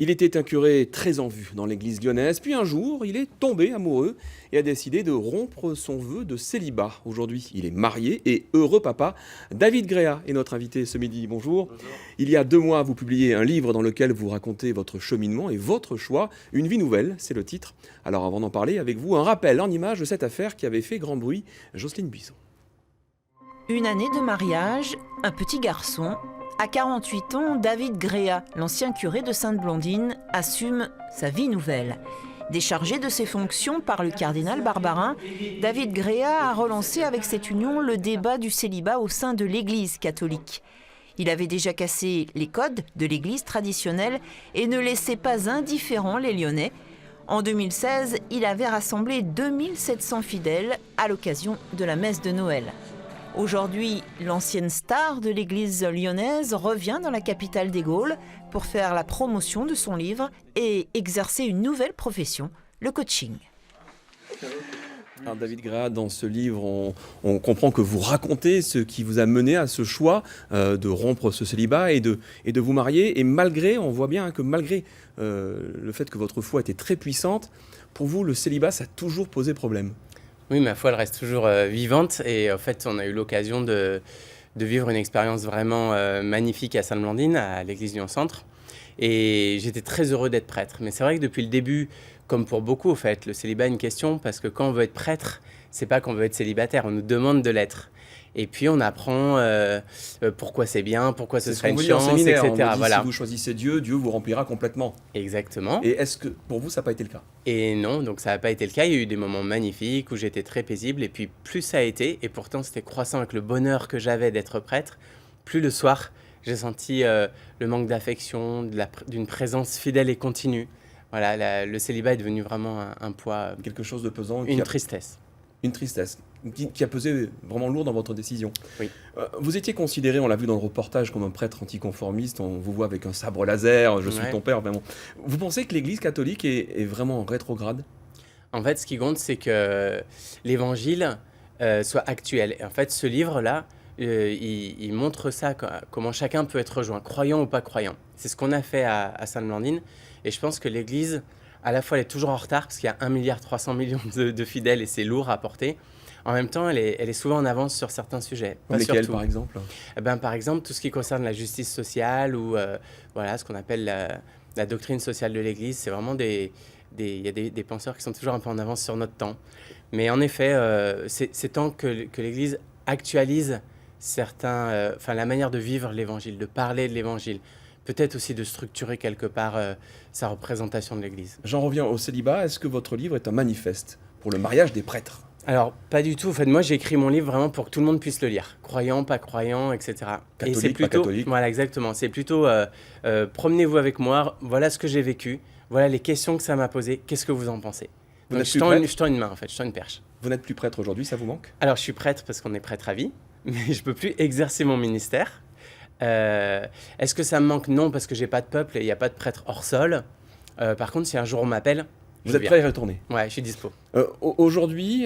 Il était un curé très en vue dans l'église lyonnaise, puis un jour, il est tombé amoureux et a décidé de rompre son vœu de célibat. Aujourd'hui, il est marié et heureux papa. David Gréa est notre invité ce midi. Bonjour. Bonjour. Il y a 2 mois, vous publiez un livre dans lequel vous racontez votre cheminement et votre choix. Une vie nouvelle, c'est le titre. Alors avant d'en parler avec vous, un rappel en images de cette affaire qui avait fait grand bruit. Jocelyne Buisson. Une année de mariage, un petit garçon. À 48 ans, David Gréa, l'ancien curé de Sainte-Blandine, assume sa vie nouvelle. Déchargé de ses fonctions par le cardinal Barbarin, David Gréa a relancé avec cette union le débat du célibat au sein de l'Église catholique. Il avait déjà cassé les codes de l'Église traditionnelle et ne laissait pas indifférents les Lyonnais. En 2016, il avait rassemblé 2700 fidèles à l'occasion de la messe de Noël. Aujourd'hui, l'ancienne star de l'église lyonnaise revient dans la capitale des Gaules pour faire la promotion de son livre et exercer une nouvelle profession, le coaching. Alors David Gréa, dans ce livre, on comprend que vous racontez ce qui vous a mené à ce choix de rompre ce célibat et de vous marier. Et malgré, on voit bien que malgré le fait que votre foi était très puissante, pour vous, le célibat, ça a toujours posé problème. Oui, ma foi, elle reste toujours vivante. Et en fait, on a eu l'occasion de vivre une expérience vraiment magnifique à Sainte-Blandine, à l'église Lyon-Centre. Et j'étais très heureux d'être prêtre. Mais c'est vrai que depuis le début, comme pour beaucoup, au fait, le célibat est une question parce que quand on veut être prêtre, c'est pas qu'on veut être célibataire, on nous demande de l'être. Et puis on apprend pourquoi c'est bien, pourquoi ce serait une chance, séminaire, etc. On dit, voilà. Si vous choisissez Dieu, Dieu vous remplira complètement. Exactement. Et est-ce que pour vous, ça n'a pas été le cas? Et non, donc ça n'a pas été le cas. Il y a eu des moments magnifiques où j'étais très paisible. Et puis plus ça a été, et pourtant c'était croissant avec le bonheur que j'avais d'être prêtre, plus le soir, j'ai senti le manque d'affection, d'une présence fidèle et continue. Voilà, le célibat est devenu vraiment un poids, quelque chose de pesant, tristesse. Une tristesse qui a pesé vraiment lourd dans votre décision. Oui. Vous étiez considéré, on l'a vu dans le reportage, comme un prêtre anticonformiste. On vous voit avec un sabre laser, je suis ton père. Vraiment. Vous pensez que l'Église catholique est vraiment rétrograde? En fait, ce qui compte, c'est que l'Évangile soit actuel. Et en fait, ce livre-là, il montre ça, comment chacun peut être rejoint, croyant ou pas croyant. C'est ce qu'on a fait à Sainte-Blandine. Et je pense que l'Église, à la fois, elle est toujours en retard, parce qu'il y a 1,3 milliard de fidèles et c'est lourd à porter. En même temps, elle est souvent en avance sur certains sujets. Lesquels, par exemple? Par exemple, tout ce qui concerne la justice sociale ou voilà, ce qu'on appelle la doctrine sociale de l'Église. C'est vraiment il y a des penseurs qui sont toujours un peu en avance sur notre temps. Mais en effet, c'est temps que l'Église actualise la manière de vivre l'Évangile, de parler de l'Évangile. Peut-être aussi de structurer quelque part sa représentation de l'Église. J'en reviens au célibat. Est-ce que votre livre est un manifeste pour le mariage des prêtres? Alors, pas du tout. En fait, moi, j'ai écrit mon livre vraiment pour que tout le monde puisse le lire. Croyant, pas croyant, etc. Catholique, et c'est plutôt, pas catholique. Voilà, exactement. C'est plutôt promenez-vous avec moi. Voilà ce que j'ai vécu. Voilà les questions que ça m'a posées. Qu'est-ce que vous en pensez? Donc, je tends une main, en fait. Je tends une perche. Vous n'êtes plus prêtre aujourd'hui, ça vous manque? Alors, je suis prêtre parce qu'on est prêtre à vie. Mais je peux plus exercer mon ministère. Est-ce que ça me manque? Non, parce que j'ai pas de peuple et il n'y a pas de prêtre hors sol. Par contre, si un jour on m'appelle, vous êtes prêt à y retourner? Ouais, je suis dispo. Aujourd'hui,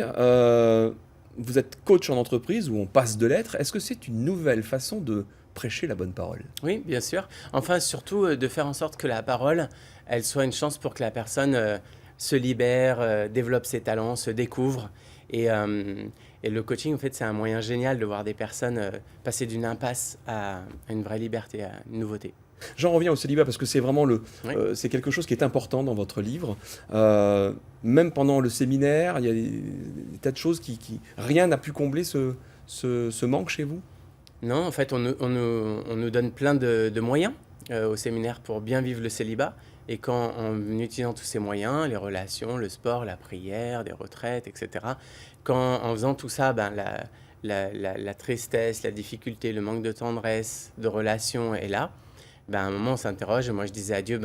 vous êtes coach en entreprise où on passe de lettres. Est-ce que c'est une nouvelle façon de prêcher la bonne parole? Oui, bien sûr. Enfin, surtout de faire en sorte que la parole, elle soit une chance pour que la personne se libère, développe ses talents, se découvre. Et le coaching, en fait, c'est un moyen génial de voir des personnes passer d'une impasse à une vraie liberté, à une nouveauté. J'en reviens au célibat parce que c'est vraiment c'est quelque chose qui est important dans votre livre. Même pendant le séminaire, il y a des tas de choses rien n'a pu combler ce manque chez vous? Non, en fait, on nous donne plein de moyens au séminaire pour bien vivre le célibat. Et en utilisant tous ces moyens, les relations, le sport, la prière, des retraites, etc., en faisant tout ça, la tristesse, la difficulté, le manque de tendresse, de relations est là, à un moment on s'interroge. Et moi je disais à Dieu,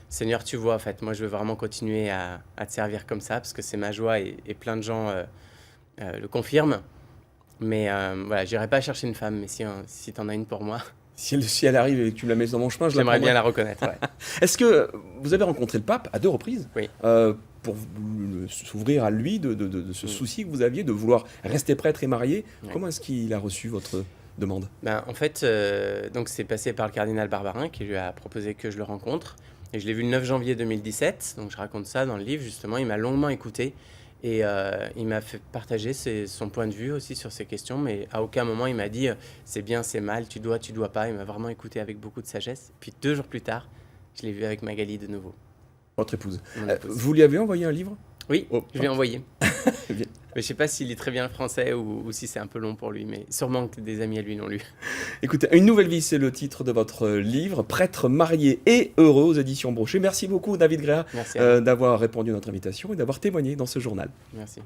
Seigneur, tu vois, en fait, moi je veux vraiment continuer à te servir comme ça, parce que c'est ma joie et plein de gens le confirment. Mais voilà, j'irai pas chercher une femme, mais si tu en as une pour moi... Si elle arrive et que tu me la mets dans mon chemin, j'aimerais bien la reconnaître. Ouais. Est-ce que vous avez rencontré le pape à 2 reprises? Oui. Pour s'ouvrir à lui de ce souci que vous aviez de vouloir rester prêtre et marié? Oui. Comment est-ce qu'il a reçu votre demande? En fait, donc c'est passé par le cardinal Barbarin qui lui a proposé que je le rencontre. Et je l'ai vu le 9 janvier 2017, donc je raconte ça dans le livre, justement. Il m'a longuement écouté et il m'a fait partager son point de vue aussi sur ces questions, mais à aucun moment il m'a dit c'est bien, c'est mal, tu dois pas. Il m'a vraiment écouté avec beaucoup de sagesse. Puis 2 jours plus tard, je l'ai vu avec Magali de nouveau. Votre épouse. Mon épouse. Vous lui avez envoyé un livre? Oui, Oh, je lui ai envoyé. Bien. Mais je sais pas s'il lit très bien le français ou si c'est un peu long pour lui, mais sûrement que des amis à lui l'ont lu. Écoutez, Une nouvelle vie, c'est le titre de votre livre, Prêtre marié et heureux aux éditions Brochet. Merci beaucoup, David Gréa, Merci à vous. d'avoir répondu à notre invitation et d'avoir témoigné dans ce journal. Merci.